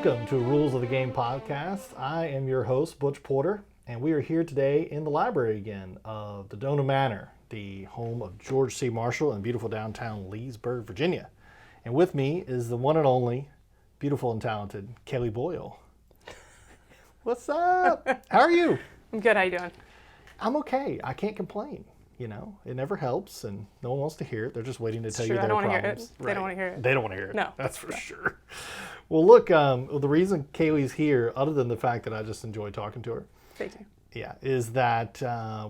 Welcome to Rules of the Game podcast. I am your host, Butch Porter, and we are here today in the library again of Dodona Manor, the home of George C. Marshall in beautiful downtown Leesburg, Virginia. And with me is the one and only beautiful and talented Kaeley Boyle. What's up? How are you? I'm good. How you doing? I'm okay. I can't complain. You know, it never helps, and no one wants to hear it. They're just waiting to tell you their problems. I don't want to hear it. They don't want to hear it. They don't want to hear it. No. That's for sure. Well, look, the reason Kaeley's here, other than the fact that I just enjoy talking to her, Thank you. yeah, is that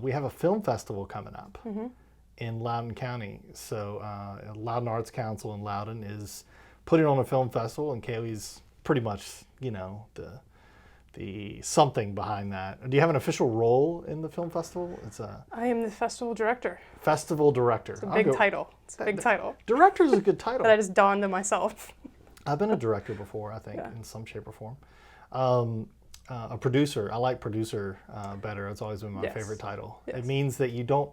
we have a film festival coming up in Loudoun County. So Loudoun Arts Council in Loudoun is putting on a film festival, and Kaeley's pretty much, you know, the something behind that. Do you have an official role in the film festival? I am the festival director. Festival director. It's a big title. It's a big title. Director is a good title. That I just dawned on myself. I've been a director before, I think, in some shape or form. A producer. I like producer better. It's always been my favorite title. Yes. It means that you don't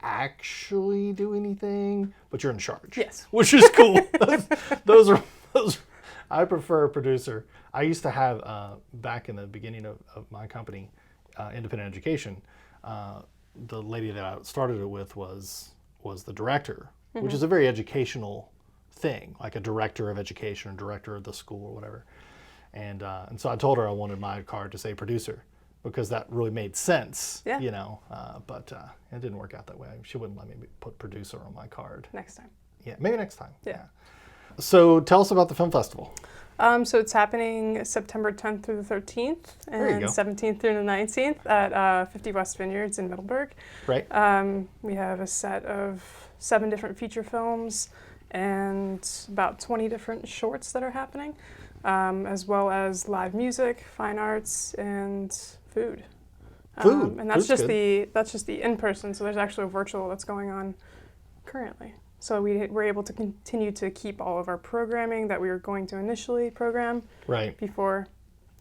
actually do anything, but you're in charge. Yes. Which is cool. those are. I prefer a producer. I used to have, back in the beginning of my company, Independent Education, the lady that I started it with was the director, which is a very educational thing, like a director of education or director of the school or whatever. And so I told her I wanted my card to say producer because that really made sense, you know, but it didn't work out that way. She wouldn't let me put producer on my card. Next time. Yeah, maybe next time. Yeah. So tell us about the film festival. So it's happening September 10th through the 13th and 17th through the 19th at 50 West Vineyards in Middleburg. Right. We have a set of 7 different feature films and about 20 different shorts that are happening, as well as live music, fine arts, and food. And that's just the in-person. So there's actually a virtual that's going on currently. So we were able to continue to keep all of our programming that we were going to initially program before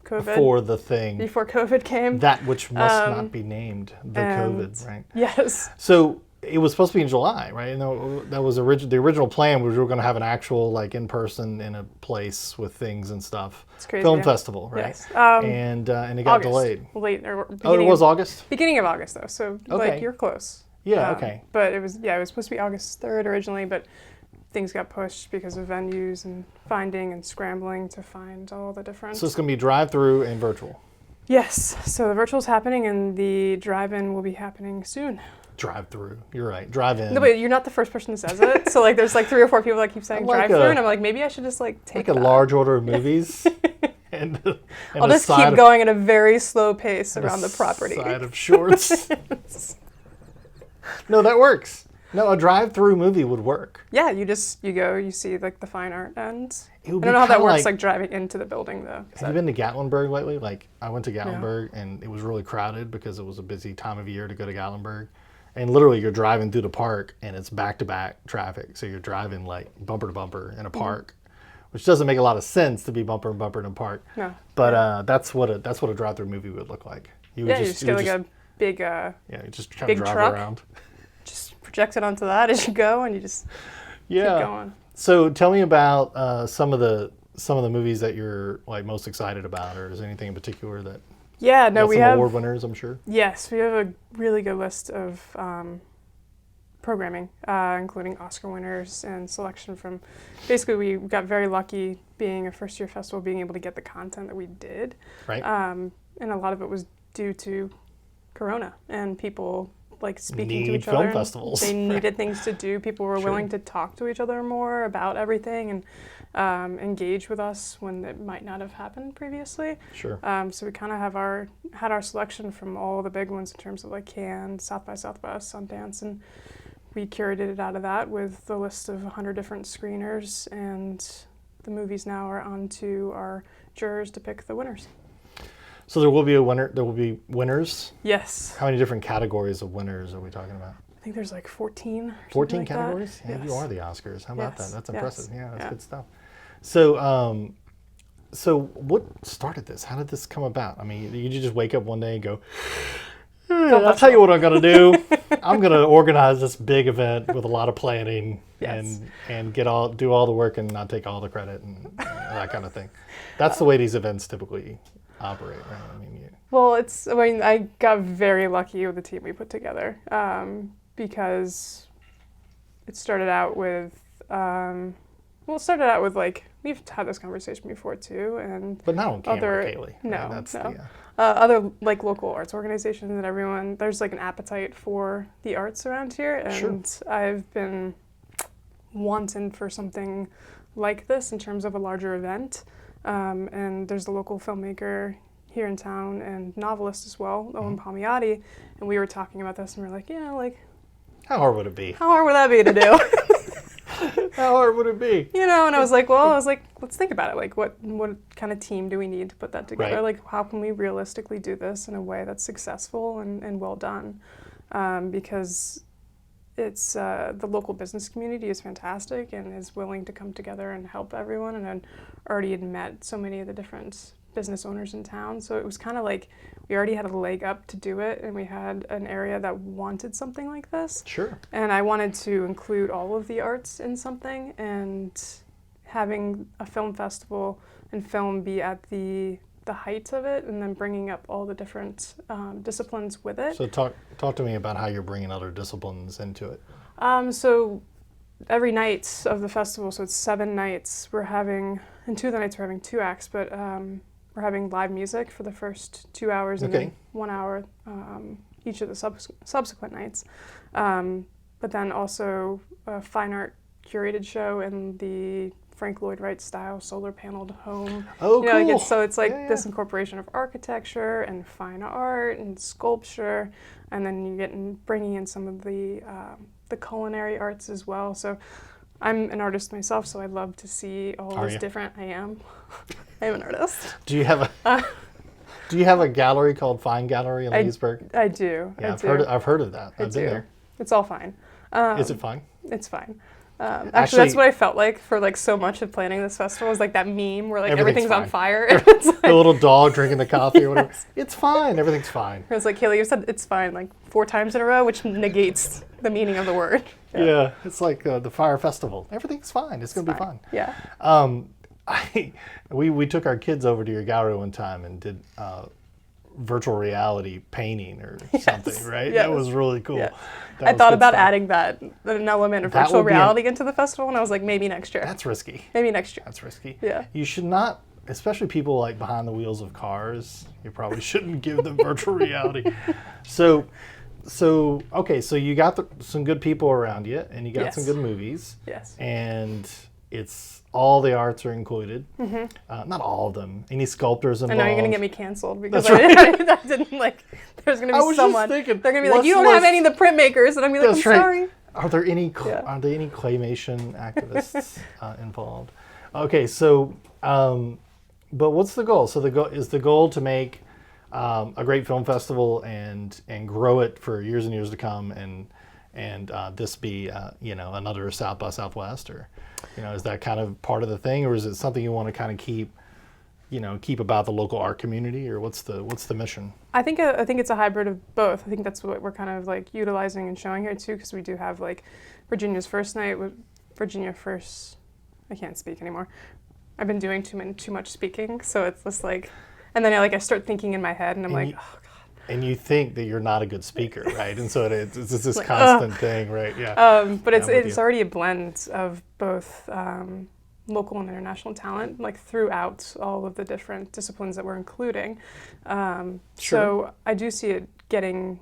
COVID. Before COVID came. That which must not be named, the COVID, right? Yes. So it was supposed to be in July, right? And that was the original plan was we were going to have an actual, like, in-person in a place with things and stuff. It's crazy. Film festival, right? Yes. And it got delayed. It was August? Beginning of August, though. So, like, you're close. Yeah, okay. But it was supposed to be August 3rd originally, but things got pushed because of venues and finding and scrambling to find all the different... So it's going to be drive-through and virtual? Yes. So the virtual's happening and the drive-in will be happening soon. Drive-through. You're right. Drive-in. No, but you're not the first person that says it. So, like, there's, like, 3 or 4 people that keep saying drive-through, and I'm like, maybe I should just, like, take a large order of movies. and I'll just keep going at a very slow pace around the property. Side of shorts. No, that works. No, a drive-through movie would work. Yeah, you go, you see, like, the fine art, and I don't know how that works, like driving into the building, though. Have you been to Gatlinburg lately? Like, I went to Gatlinburg, and it was really crowded because it was a busy time of year to go to Gatlinburg. And literally, you're driving through the park, and it's back-to-back traffic. So you're driving, like, bumper-to-bumper in a park, which doesn't make a lot of sense to be bumper-to-bumper in a park. No. But that's what a drive-through movie would look like. You just get, like, a big you just kind of drive truck. Around. Just project it onto that as you go, and you just keep going. So tell me about some of the movies that you're, like, most excited about, or is there anything in particular that? Yeah, no, we have award winners, I'm sure. Yes, we have a really good list of programming, including Oscar winners and selection from. Basically, we got very lucky being a first-year festival, being able to get the content that we did. Right. And a lot of it was due to Corona and people, like, speaking to each other. Film festivals. They needed things to do. People were willing to talk to each other more about everything and engage with us when it might not have happened previously. Sure. So we kind of had our selection from all the big ones in terms of, like, Cannes, South by Southwest, Sundance, and we curated it out of that with the list of 100 different screeners, and the movies now are on to our jurors to pick the winners. So there will be a winner. There will be winners? Yes. How many different categories of winners are we talking about? I think there's like 14. 14 like categories? Yeah, yes. You are the Oscars. How about that? That's impressive. Yes. Yeah, that's good stuff. So, so what started this? How did this come about? I mean, did you just wake up one day and go, I'll tell you what I'm going to do. I'm going to organize this big event with a lot of planning and do all the work and not take all the credit. And that kind of thing. That's the way these events typically operate, right? I mean, Well, I got very lucky with the team we put together because it started out with, like, we've had this conversation before too, and but not on camera, Kaeley. No, That's no. The, other like local arts organizations and everyone, there's like an appetite for the arts around here, and sure. I've been wanting for something like this in terms of a larger event, and there's a local filmmaker here in town and novelist as well, Owen Palmiotti, and we were talking about this and we were like, like, how hard would it be? How hard would that be to do? How hard would it be? And I was like, let's think about it. Like, what kind of team do we need to put that together? Right. Like, how can we realistically do this in a way that's successful and well done? Because it's the local business community is fantastic and is willing to come together and help everyone. And I already had met so many of the different business owners in town, so it was kind of like we already had a leg up to do it, and we had an area that wanted something like this. Sure. And I wanted to include all of the arts in something, and having a film festival and film be at the height of it, and then bringing up all the different disciplines with it. So talk to me about how you're bringing other disciplines into it. So every night of the festival, so it's 7 nights, and 2 of the nights we're having 2 acts, but we're having live music for the first 2 hours and then 1 hour each of the subsequent nights. But then also a fine art curated show in the Frank Lloyd Wright style solar paneled home. Oh, cool. It's like this incorporation of architecture and fine art and sculpture, and then you bringing in some of the culinary arts as well. So I'm an artist myself, so I love to see all these different. I am an artist. Do you have a gallery called Fine Gallery in Leesburg? I do. Yeah, I've heard of that. I've been there. It's all fine. Is it fine? It's fine. Actually, that's what I felt like for like so much of planning this festival, was like that meme where like everything's on fire. It's like, the little dog drinking the coffee or whatever. Yes. It's fine. Everything's fine. It was like, Kaeley, you said it's fine like 4 times in a row, which negates the meaning of the word. Yeah, it's like the fire festival. Everything's fine. It's going to be fun. Yeah. We took our kids over to your gallery one time and did virtual reality painting or something, right? Yes. That was really cool. Yeah. I thought about adding an element of virtual reality into the festival, and I was like, maybe next year. That's risky. Maybe next year. That's risky. Yeah. You should not, especially people like behind the wheels of cars, you probably shouldn't give them virtual reality. So you got some good people around you, and you got some good movies. Yes. And it's all the arts are included. Mm-hmm. Not all of them. Any sculptors involved. I know you're going to get me canceled because right. I didn't like, there's going to be someone. They're going to be like, you don't have any of the printmakers. And I'm going to be like, I'm sorry. Are there any claymation activists involved? Okay, so, but what's the goal? So the goal to make a great film festival and grow it for years and years to come, and this be another South by Southwest, or is that kind of part of the thing, or is it something you want to kind of keep about the local art community, or what's the mission? I think it's a hybrid of both. I think that's what we're kind of like utilizing and showing here too, because we do have like Virginia's first night with Virginia First. I can't speak anymore. I've been doing too much speaking, so it's just like, and then I start thinking in my head, and I'm oh God. And you think that you're not a good speaker, right? And so it's this like, constant thing, right? Yeah. But it's already a blend of both local and international talent, like throughout all of the different disciplines that we're including. So I do see it getting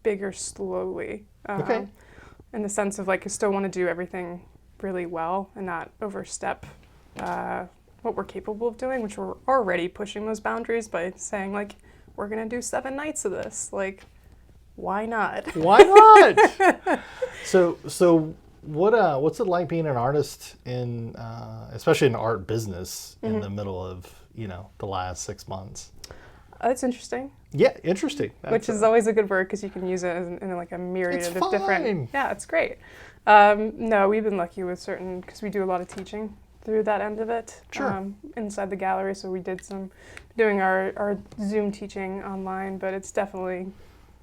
bigger slowly. In the sense of like, I still want to do everything really well and not overstep what we're capable of doing, which we're already pushing those boundaries by saying like, we're going to do 7 nights of this. Like, why not? Why not? So what's it like being an artist in, especially in the art business, in the middle of, the last 6 months? It's interesting. Yeah, interesting. Which is always a good word, because you can use it in like a myriad of different. Yeah, it's great. No, we've been lucky with because we do a lot of teaching through that end of it. Sure. Inside the gallery, so we did doing our Zoom teaching online, but it's definitely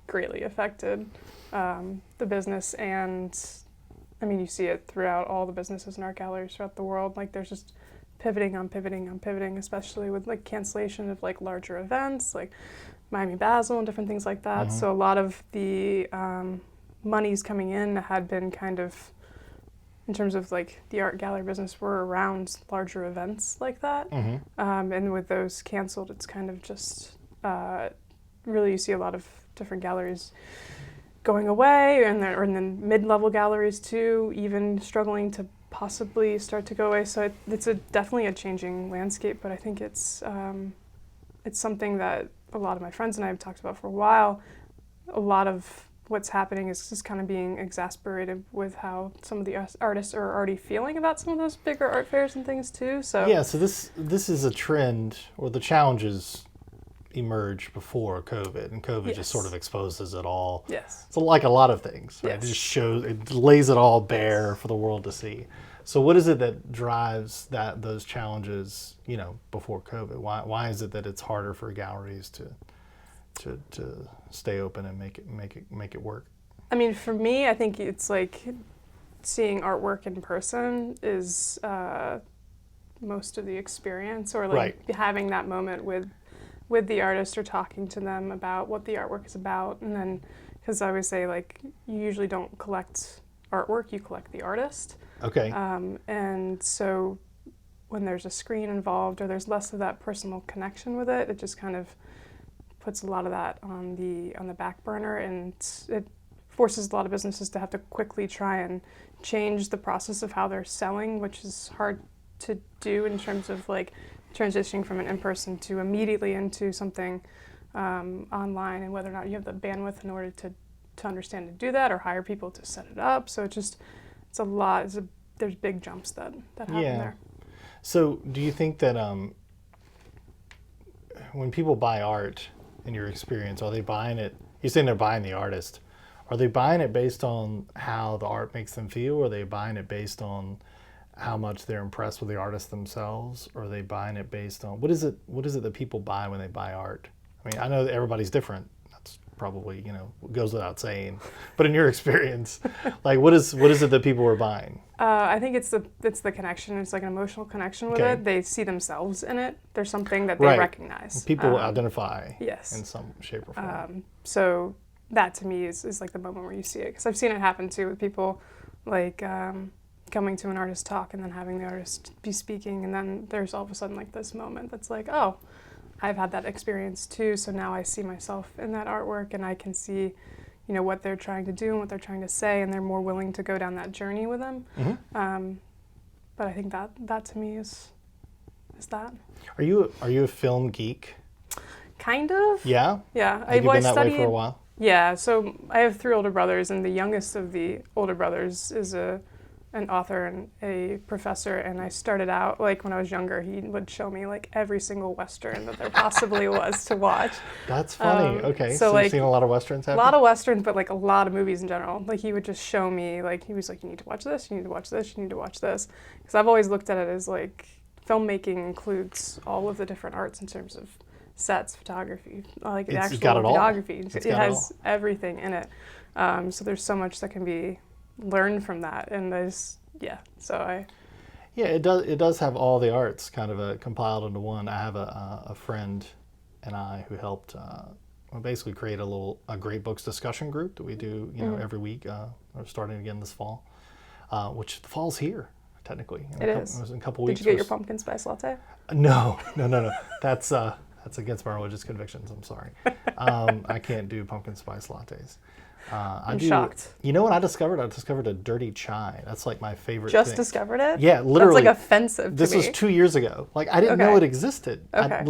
greatly affected the business, and I mean, you see it throughout all the businesses in art galleries throughout the world. Like, there's just pivoting on pivoting on pivoting, especially with like cancellation of like larger events like Miami Basel and different things like that. So a lot of the monies coming in had been kind of, in terms of like the art gallery business, were around larger events like that. And with those canceled, it's kind of just really, you see a lot of different galleries going away, and then mid-level galleries too, even struggling to possibly start to go away. So it's definitely a changing landscape, but I think it's something that a lot of my friends and I have talked about for a while. A lot of what's happening is just kind of being exasperated with how some of the artists are already feeling about some of those bigger art fairs and things too. So yeah, so this is a trend, or the challenges emerged before COVID, and COVID just sort of exposes it all. Yes. So like a lot of things, right? Yes. It just shows, it lays it all bare for the world to see. So what is it that drives those challenges, before COVID? Why is it that it's harder for galleries to stay open and make it work? I mean, for me, I think it's like seeing artwork in person is most of the experience, or like having that moment with the artist, or talking to them about what the artwork is about. And then, because I always say, like, you usually don't collect artwork, you collect the artist. Okay. And so when there's a screen involved, or there's less of that personal connection with it, it just kind of puts a lot of that on the back burner, and it forces a lot of businesses to have to quickly try and change the process of how they're selling, which is hard to do in terms of like transitioning from an in-person to immediately into something online, and whether or not you have the bandwidth in order to understand to do that, or hire people to set it up. So it's a lot. There's big jumps that happen there. So do you think that when people buy art, in your experience, are they buying it? You're saying they're buying the artist. Are they buying it based on how the art makes them feel? Or are they buying it based on how much they're impressed with the artist themselves? Or are they buying it based on, what is it that people buy when they buy art? I mean, I know that everybody's different. That's probably, goes without saying. But in your experience, like what is it that people are buying? I think it's the connection. It's like an emotional connection with it. They see themselves in it. There's something that they recognize. People identify yes. in some shape or form. So that to me is like the moment where you see it. Because I've seen it happen too with people like coming to an artist talk and then having the artist be speaking, and then there's all of a sudden like this moment that's like, oh, I've had that experience too, so now I see myself in that artwork, and I can see, what they're trying to do and what they're trying to say, and they're more willing to go down that journey with them. But I think that to me is that. Are you a film geek? Kind of. Yeah? Yeah. Have you been that way for a while? Yeah, so I have 3 older brothers, and the youngest of the older brothers is an author and a professor, and I started out, like when I was younger, he would show me like every single Western that there possibly was to watch. That's funny. Okay, so like, you've seen a lot of Westerns happen? A lot of Westerns, but like a lot of movies in general. Like he would just show me, like he was like, you need to watch this, you need to watch this, you need to watch this. Because I've always looked at it as like filmmaking includes all of the different arts in terms of sets, photography, like the actual videography. It has everything in it. So there's so much that can be learned from that, and it does have all the arts kind of compiled into one. I have a friend and I who helped basically create a great books discussion group that we do every week. We're starting again this fall, which the fall's here technically. It is. In a couple weeks. Did you get your pumpkin spice latte? No. That's against my religious convictions. I'm sorry. I can't do pumpkin spice lattes. I'm shocked. You know what I discovered? I discovered a dirty chai. That's like my favorite thing. Just discovered it? Yeah, literally. That's like offensive to me. This was 2 years ago. Like I didn't know it existed. Okay.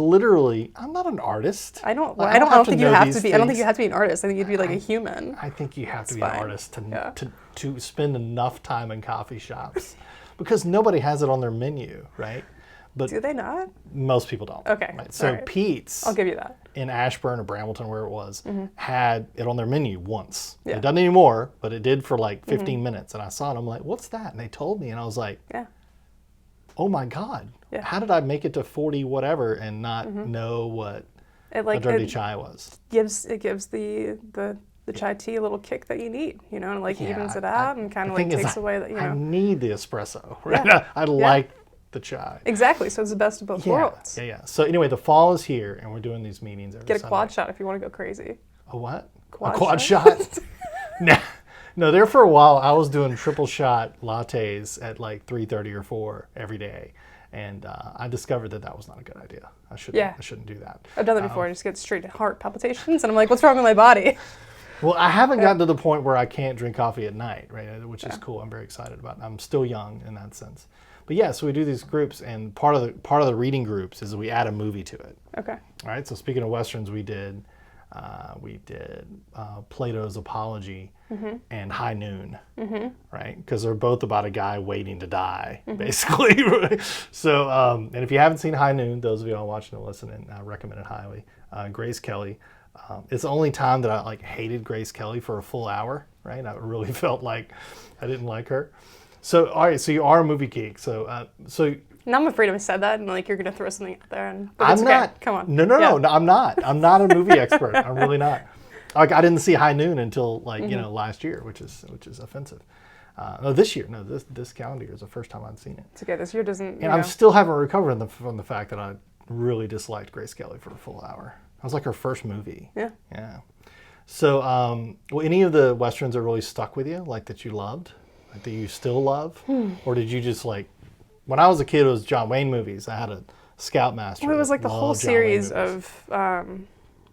I'm not an artist. I don't think you have to be. Things. I don't think you have to be an artist. I think you'd be like a human. I think you have to be an artist to spend enough time in coffee shops, because nobody has it on their menu, right? But do they not? Most people don't. Okay. Right? So Pete's, I'll give you that, in Ashburn or Brambleton, where it was, had it on their menu once. Yeah. It doesn't anymore, but it did for like 15 minutes. And I saw it, I'm like, what's that? And they told me, and I was like, oh my God, how did I make it to 40 whatever and not know what a dirty chai was? It gives the chai tea a little kick that you need, and it like evens it out and kind of like takes away that, I need the espresso, right? Yeah. I like the chai. Exactly. So it's the best of both worlds. Yeah. So anyway, the fall is here, and we're doing these meetings every Get a Sunday. quad shot if you want to go crazy. A what? Quad a quad shot? No, there for a while, I was doing triple shot lattes at like 3:30 or 4 every day. And I discovered that was not a good idea. I shouldn't do that. I've done that before. I just get straight heart palpitations, and I'm like, what's wrong with my body? Well, I haven't gotten to the point where I can't drink coffee at night, right? Which is cool. I'm very excited about it. I'm still young in that sense. But yeah, so we do these groups, and part of the reading groups is we add a movie to it. Okay. All right. So speaking of Westerns, we did Plato's Apology and High Noon, right? Because they're both about a guy waiting to die, basically. Right? So, and if you haven't seen High Noon, those of you all watching and listening, I recommend it highly. Grace Kelly. It's the only time that I like hated Grace Kelly for a full hour, right? I really felt like I didn't like her. So, all right, so you are a movie geek. So, Now I'm afraid I said that, and like you're gonna throw something out there, and but I'm it's not. Okay. Come on. No, I'm not. I'm not a movie expert. I'm really not. Like I didn't see High Noon until like last year, which is offensive. No, this year. No, this calendar year is the first time I've seen it. It's okay. This year doesn't. And I still haven't recovered from the fact that I really disliked Grace Kelly for a full hour. It was like her first movie. Yeah. Yeah. So, well, any of the Westerns that really stuck with you, like that you loved, like that you still love, or did you just like? When I was a kid, it was John Wayne movies. I had a Scoutmaster. Well, it was like the whole John Wayne series movies. of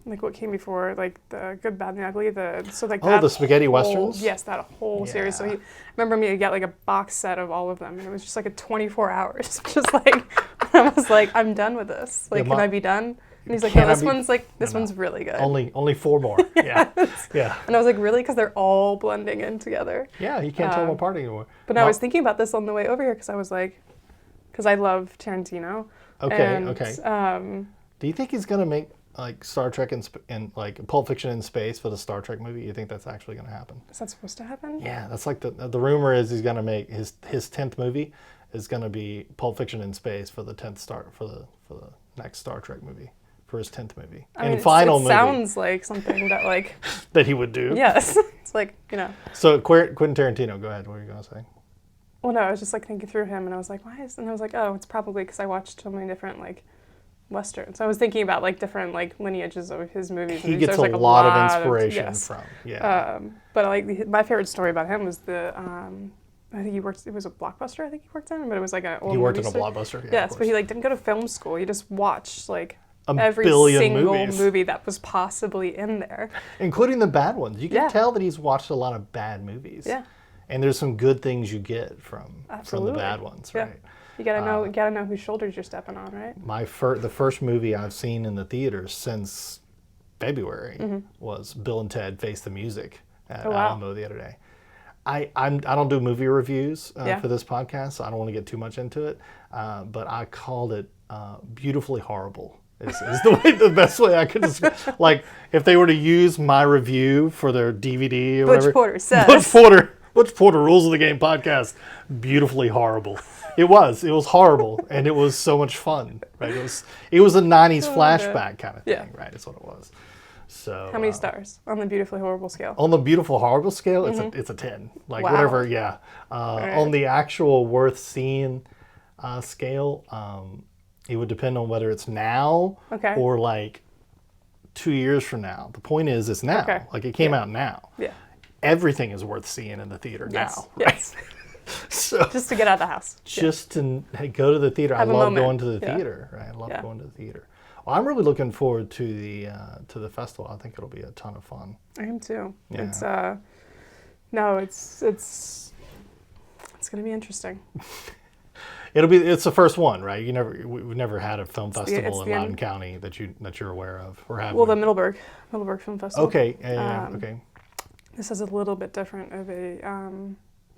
like what came before, like the Good, Bad, and the Ugly. The spaghetti westerns. Yes, that whole series. So I remember me got like a box set of all of them, and it was just like a 24 hours. Just like I was like, I'm done with this. Like, can I be done? And he's like, no, this one's really good. Only 4 more. Yeah, yeah. And I was like, really? Because they're all blending in together. Yeah, you can't tell them apart anymore. But I was thinking about this on the way over here because I was like, because I love Tarantino. Okay. Do you think he's gonna make like Star Trek and like Pulp Fiction in space for the Star Trek movie? You think that's actually gonna happen? Is that supposed to happen? Yeah, that's like the rumor is he's gonna make his 10th movie is gonna be Pulp Fiction in space for the 10th for the next Star Trek movie. For his 10th movie. It movie. Sounds like something that like... that he would do. Yes. It's like, So Quentin Tarantino, go ahead. What were you going to say? Well, no, I was just like thinking through him and I was like, and I was like, oh, it's probably because I watched so many different like Westerns. So I was thinking about like different like lineages of his movies. He gets like, a lot of inspiration from. Yeah. But like my favorite story about him was I think it was a Blockbuster I think he worked in, but it was like an old He worked in movie a Blockbuster? Yeah, yes, but he like didn't go to film school. He just watched like every billion single movies. movie that was possibly in there. Including the bad ones. You can tell that he's watched a lot of bad movies. Yeah. And there's some good things you get from the bad ones, right? You gotta know whose shoulders you're stepping on, right? The first movie I've seen in the theaters since February was Bill and Ted Face the Music at Alamo the other day. I don't do movie reviews for this podcast, so I don't want to get too much into it. But I called it beautifully horrible. Is the best way I could describe. Like if they were to use my review for their DVD or whatever. Butch Porter says. Butch Porter Rules of the Game podcast. Beautifully horrible. It was horrible, and it was so much fun. Right? It was a '90s flashback kind of thing. Right? That's what it was. So how many stars on the beautifully horrible scale? On the beautiful horrible scale, it's a 10. Like whatever. Yeah. On the actual worth seeing scale. It would depend on whether it's now or like 2 years from now. The point is, it's now. Okay. Like it came out now. Yeah. Everything is worth seeing in the theater now. Right? Yes. So just to get out of the house. Just to go to the theater. I love going to the theater. Right. I love going to the theater. Well, I'm really looking forward to the festival. I think it'll be a ton of fun. I am too. Yeah. It's going to be interesting. It's the first one, right? We've never had a film festival in Loudoun County that you're aware of, or have. Well, the Middleburg Film Festival. Okay, okay. This has a little bit different of a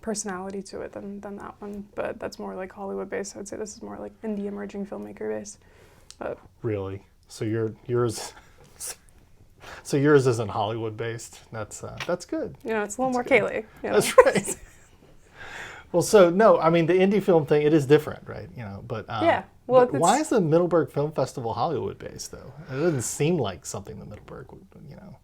personality to it than that one, but that's more like Hollywood based. I would say this is more like indie emerging filmmaker based. Really? So yours isn't Hollywood based. That's good. It's a little more Kaeley. That's right. Well, so no, I mean the indie film thing, it is different, right? But Well, but why is the Middleburg Film Festival Hollywood based though? It doesn't seem like something the Middleburg would,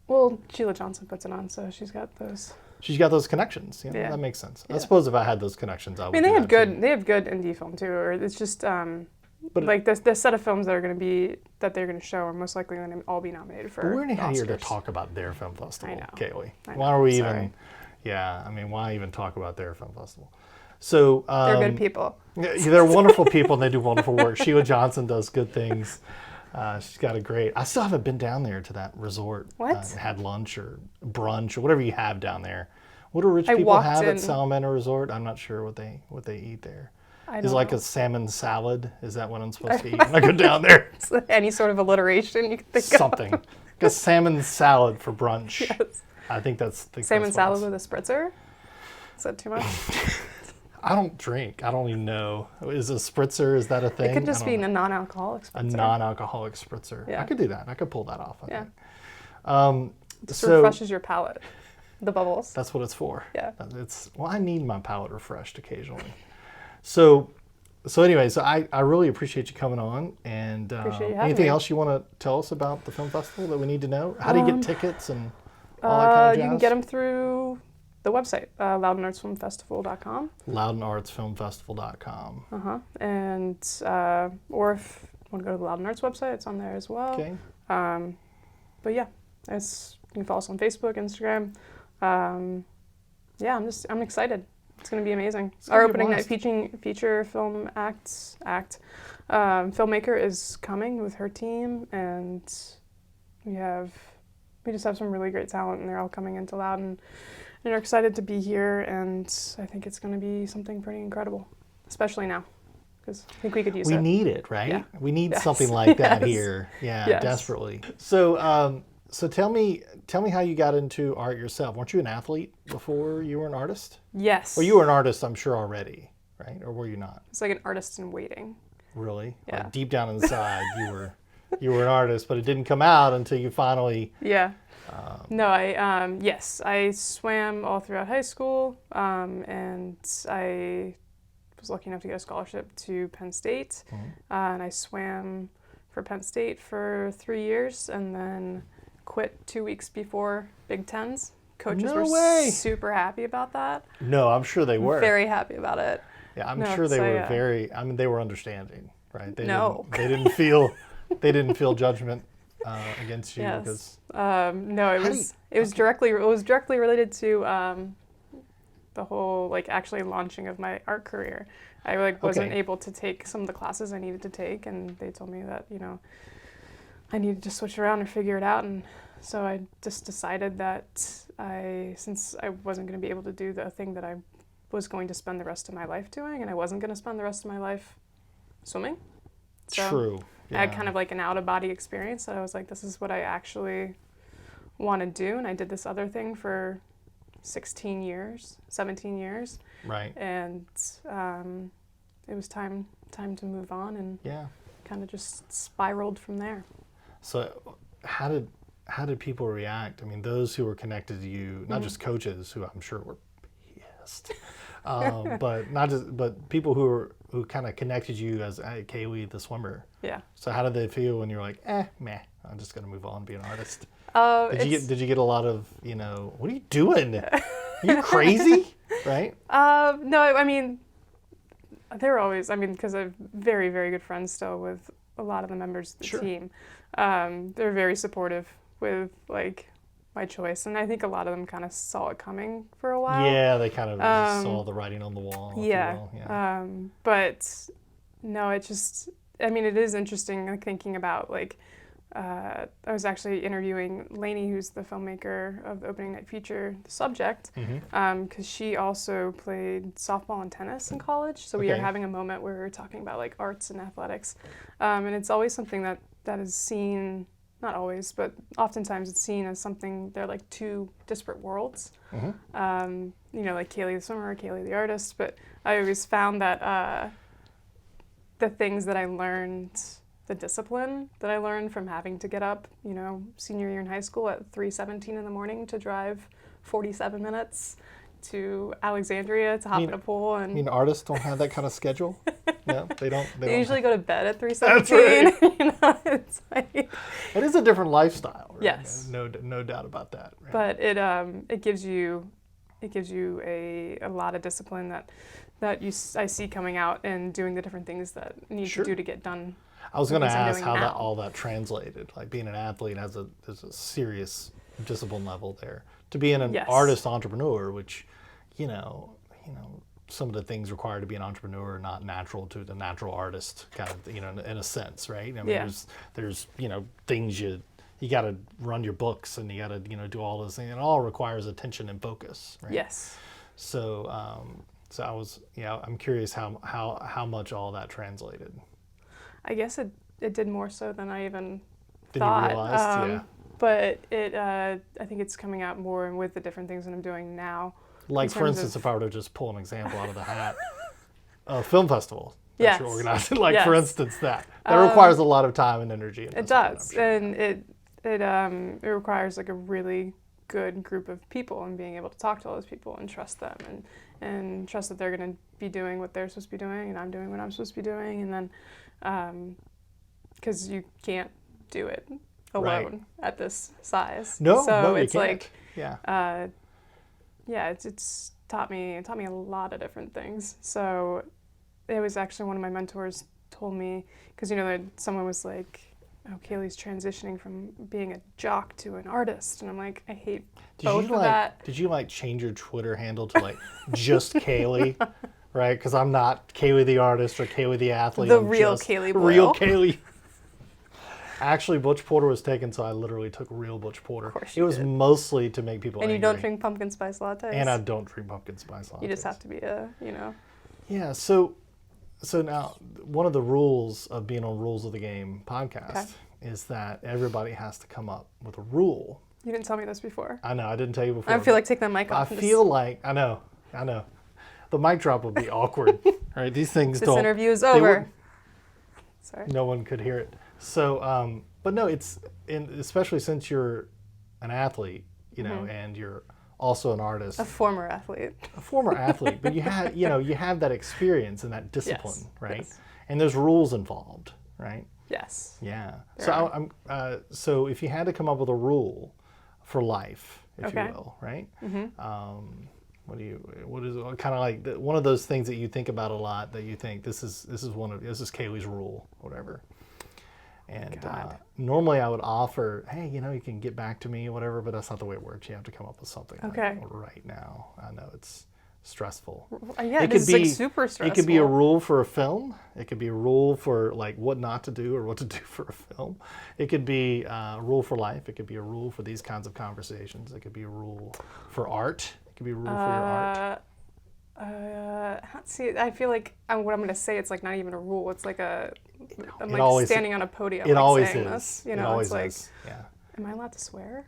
Well, Sheila Johnson puts it on, so she's got those. she's got those connections. Yeah. That makes sense. Yeah. I suppose if I had those connections, I would. I mean, do that too. they have good indie film too. Or it's just But like the set of films that they're going to show are most likely going to all be nominated for. But we're not here to Oscars. talk about their film festival, I know. Kaeley. I know. Why are we Sorry. even? Yeah, I mean, why even talk about their film festival? So They're good people. Yeah, they're wonderful people, and they do wonderful work. Sheila Johnson does good things. She's got a great. I still haven't been down there to that resort. What? And had lunch or brunch or whatever you have down there. What do rich I people walked have at in- Salamander Resort? I'm not sure what they eat there. I Is don't it like know. a salmon salad? Is that what I'm supposed to eat when I go down there? Any sort of alliteration you can think Something. Like a salmon salad for brunch. of. Yes. I think that's Salmon that's what salad it's- with a spritzer. Is that too much? I don't drink. I don't even know. Is a spritzer? Is that a thing? It could just I be don't a know. non-alcoholic A spritzer. non-alcoholic spritzer. Yeah. I could do that. I could pull that off. I Yeah. think. Just So refreshes your palate. The bubbles. that's what it's for. Yeah. I need my palate refreshed occasionally. So anyway, I really appreciate you coming on. And Appreciate you having anything me. else you want to tell us about the film festival that we need to know? How do you get tickets and all that kind of jazz? You can get them through the website, loudounartsfilmfestival.com. loudounartsfilmfestival.com. And or if you want to go to the Loudoun Arts website, it's on there as well. Okay. But yeah, you can follow us on Facebook, Instagram. Yeah, I'm excited. It's going to be amazing. It's gonna Our be a opening night blast. feature film filmmaker is coming with her team, and we just have some really great talent, and they're all coming into Loudoun, and are excited to be here. And I think it's going to be something pretty incredible, especially now, because I think we could use We it. need it, right? Yeah. We need Yes. something like that Yes. here. Yeah, Yes. desperately. So tell me how you got into art yourself. Weren't you an athlete before you were an artist? Yes. Well, you were an artist, I'm sure, already, right? Or were you not? It's like an artist in waiting. Really? Yeah. Like deep down inside, you were an artist, but it didn't come out until you finally. Yeah. No, I swam all throughout high school, and I was lucky enough to get a scholarship to Penn State, and I swam for Penn State for 3 years, and then quit 2 weeks before Big Tens. Coaches No were way. super happy about that. No, I'm sure they were. Very happy about it. Yeah, I'm No, sure they so, were yeah. very. I mean, they were understanding, right? No. They didn't feel judgment against you because. No, it How do was directly related to the whole actually launching of my art career. I wasn't Okay. able to take some of the classes I needed to take, and they told me that I needed to switch around and figure it out, and so I just decided that since I wasn't going to be able to do the thing that I was going to spend the rest of my life doing, and I wasn't going to spend the rest of my life swimming. So True. I had kind of like an out-of-body experience that I was like, this is what I actually want to do. And I did this other thing for 17 years. Right. And it was time to move on, and Yeah. kind of just spiraled from there. So how did people react? I mean, those who were connected to you, not just coaches who I'm sure were pissed, but people who kind of connected you as Kaeley the swimmer. Yeah. So how did they feel when you were like, meh, I'm just gonna move on and be an artist? Did you get a lot of, what are you doing? Are you crazy? Right? No, I mean, they were always, because I have very, very good friends still with a lot of the members of the Sure. team. They're very supportive with my choice, and I think a lot of them kind of saw it coming for a while. Yeah, they kind of saw the writing on the wall. if you will. Yeah. But no, it just, it is interesting thinking about I was actually interviewing Lainey, who's the filmmaker of the opening night feature, The Subject, because she also played softball and tennis in college. So we were Okay. having a moment where we were talking about arts and athletics, and it's always something that is seen. Not always, but oftentimes it's seen as something, they're like two disparate worlds. Like Kaeley the swimmer, Kaeley the artist. But I always found that the things that I learned, the discipline that I learned from having to get up, senior year in high school at 3:17 in the morning to drive 47 minutes to Alexandria to hop in a pool. And I mean, artists don't have that kind of schedule. No, they don't. they usually go to bed at 3:17. That's right. It's like, It is a different lifestyle. Right? Yes. No doubt about that. Right? but it gives you it gives you a lot of discipline that I see coming out and doing the different things that need Sure. to do to get done. I was going to things I'm ask doing how now. all that translated. Like being an athlete there's a serious discipline level there. To be an Yes. artist entrepreneur, which, you know, some of the things required to be an entrepreneur are not natural to the natural artist, kind of, you know, in a sense, right? I mean, Yeah. there's you know, things you got to run your books and you got to, you know, do all those things. It all requires attention and focus, right? Yes. So, so I was, I'm curious how much all that translated. I guess it did more so than I even Than thought. you realized, yeah. But I think it's coming out more with the different things that I'm doing now. Like, for terms instance, of- if I were to just pull an example out of the hat, a film festival that Yes. you're organizing, like, for Yes. instance, that requires a lot of time and energy. And It discipline, does, I'm sure. and it requires like a really good group of people and being able to talk to all those people and trust them and trust that they're going to be doing what they're supposed to be doing and I'm doing what I'm supposed to be doing, and then because you can't do it alone at this size. No, so no, you it's can't. like Yeah. it's taught me a lot of different things. So it was actually one of my mentors told me, because someone was like, oh, Kaeley's transitioning from being a jock to an artist, and I'm like, I hate both of that. Did you like change your Twitter handle to like just Kaeley, right? Because I'm not Kaeley the artist or Kaeley the athlete. The I'm real just Kaeley Boyle. Real Kaeley. Actually, Butch Porter was taken, so I literally took real Butch Porter. Of course It you was did. mostly to make people And angry. you don't drink pumpkin spice lattes. And I don't drink pumpkin spice lattes. You just have to be Yeah, so now one of the rules of being on Rules of the Game podcast is that everybody has to come up with a rule. You didn't tell me this before. I know, I didn't tell you before. I feel like take that mic I off. feel like, I know. The mic drop would be awkward, right? These things this don't. interview is they over. wouldn't- Sorry. No one could hear it. So, but no, especially since you're an athlete, and you're also an artist, A former athlete. a former athlete, but you have that experience and that discipline, Yes, right? yes. And there's rules involved, right? Yes. Yeah. There So are. so if you had to come up with a rule for life, if you Okay. will, right? What is it kind of like one of those things that you think about a lot, that you think this is Kaeley's rule, whatever. And God. normally I would offer, hey, you can get back to me or whatever, but that's not the way it works. You have to come up with something Okay. right now. I know it's stressful. Yeah, it is like super stressful. It could be a rule for a film. It could be a rule for like what not to do or what to do for a film. It could be a rule for life. It could be a rule for these kinds of conversations. It could be a rule for art. It could be a rule for your art. See, I feel like what I'm going to say, it's like not even a rule. It's like I'm like always- standing on a podium. It like always saying is. This, It always it's like, is. Yeah. am I allowed to swear?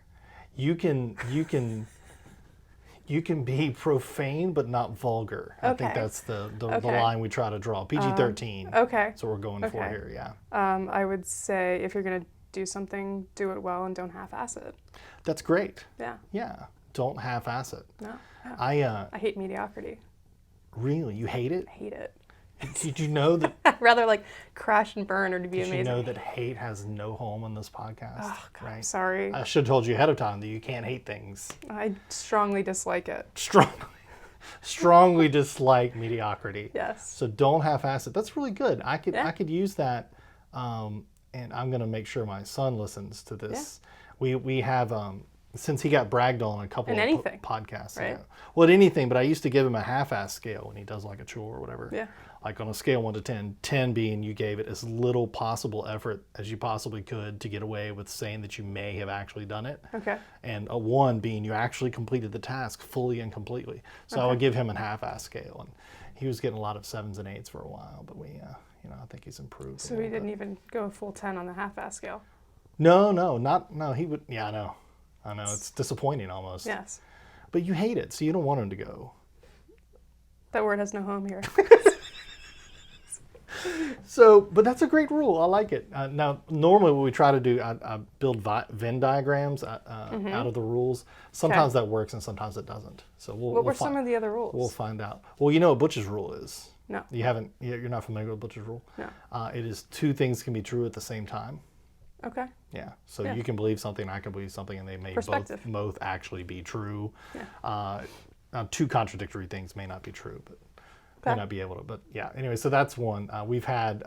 You can be profane but not vulgar. I think Okay. that's the Okay. line we try to draw. PG-13. Okay. That's what we're going for Okay. here. Yeah. I would say if you're going to do something, do it well and don't half-ass it. That's great. Yeah. Yeah. Don't half-ass it. No. Yeah. I I hate mediocrity. really, you hate it? I hate it. Did you know that? I'd rather like crash and burn or to be Did amazing. you know that hate has no home on this podcast? Oh, God, I'm right? sorry. I should have told you ahead of time that you can't hate things. I strongly dislike it. Strongly dislike mediocrity. Yes. So don't half-ass it. That's really good. I could Yeah. use that, and I'm gonna make sure my son listens to this. We have since he got bragged on a couple In of anything, podcasts. right? Yeah. Well, at anything, but I used to give him a half-ass scale when he does like a chore or whatever. Yeah. Like on a scale 1 to 10, 10 being you gave it as little possible effort as you possibly could to get away with saying that you may have actually done it. Okay. And a 1 being you actually completed the task fully and completely. So I would give him a half-ass scale, and he was getting a lot of 7s and 8s for a while, but I think he's improved. So he didn't even go a full 10 on the half-ass scale. No, he would. Yeah, I know. It's disappointing almost. Yes. But you hate it, so you don't want him to go. That word has no home here. So, but that's a great rule. I like it. Now, normally what we try to do, I build Venn diagrams out of the rules. Sometimes that works and sometimes it doesn't. So What were some of the other rules? We'll find out. Well, you know what Butch's rule is. No. You're not familiar with Butch's rule? No. It is 2 things can be true at the same time. Okay. Yeah. So Yeah. you can believe something, I can believe something, and they may Perspective. both actually be true. Yeah. two contradictory things may not be true, but Okay. may not be able to. But yeah, anyway, so that's one. We've had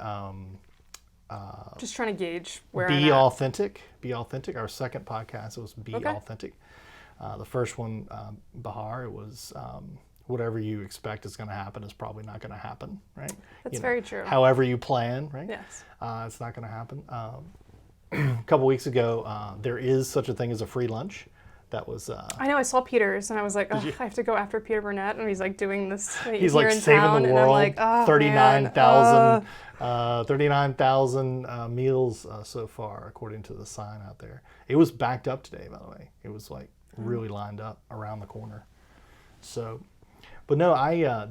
Just trying to gauge where Be I'm at. Authentic. Be Authentic. Our second podcast was Be Okay. Authentic. The first one, Bahar, it was whatever you expect is going to happen is probably not going to happen, right? That's very true. However you plan, right? Yes. It's not going to happen. A couple weeks ago, there is such a thing as a free lunch. That was. I know. I saw Peter's, and I was like, oh, you? I have to go after Peter Burnett, and he's like doing this. He's here like in saving town, the and I'm world. like, oh, 39,000 meals so far, according to the sign out there. It was backed up today, by the way. It was like really lined up around the corner. So, but no,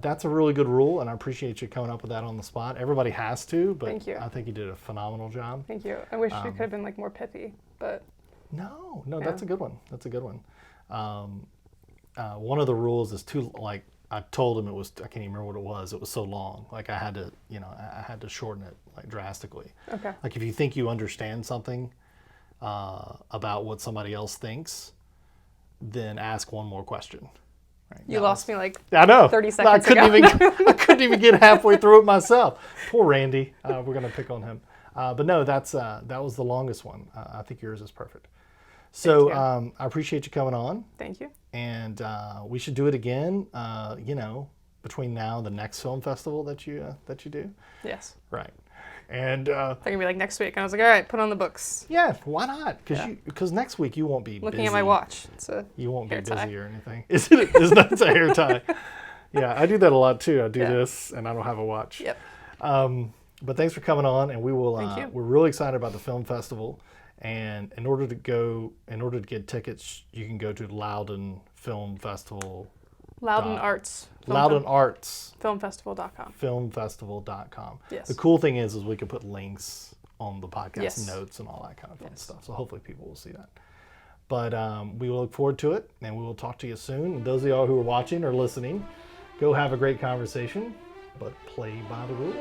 that's a really good rule, and I appreciate you coming up with that on the spot. Everybody has to, but Thank you. I think you did a phenomenal job. Thank you. I wish you could have been like more pithy, but No, Yeah. that's a good one. That's a good one. One of the rules is too, like, I told him it was, I can't even remember what it was. It was so long. Like I had to, I had to shorten it like drastically. okay. Like if you think you understand something about what somebody else thinks, then ask one more question. Right? You lost me like I know. 30 seconds I ago. I couldn't even get halfway through it myself. Poor Randy. We're gonna pick on him. But no, that was the longest one. I think yours is perfect. So Thank you. I appreciate you coming on, Thank you. and we should do it again. Between now and the next film festival that you do, Yes. right? And They're gonna be like next week, and I was like, all right, put on the books. yeah, why not? Yeah. Because next week you won't be Looking busy. at my watch. It's a You won't be hair tie. busy or anything. It's not a hair tie. Yeah, I do that a lot too. I do Yeah. this, and I don't have a watch. Yep. But thanks for coming on, and we will. Thank you. We're really excited about the film festival, and in order to get tickets, you can go to Loudoun Film Festival. Loudoun Arts. Loudoun Arts Filmfestival.com. Filmfestival.com. Yes. The cool thing is we can put links on the podcast Yes. notes and all that kind of fun Yes. stuff. So hopefully people will see that. But we will look forward to it, and we will talk to you soon. And those of y'all who are watching or listening, go have a great conversation, but play by the rules.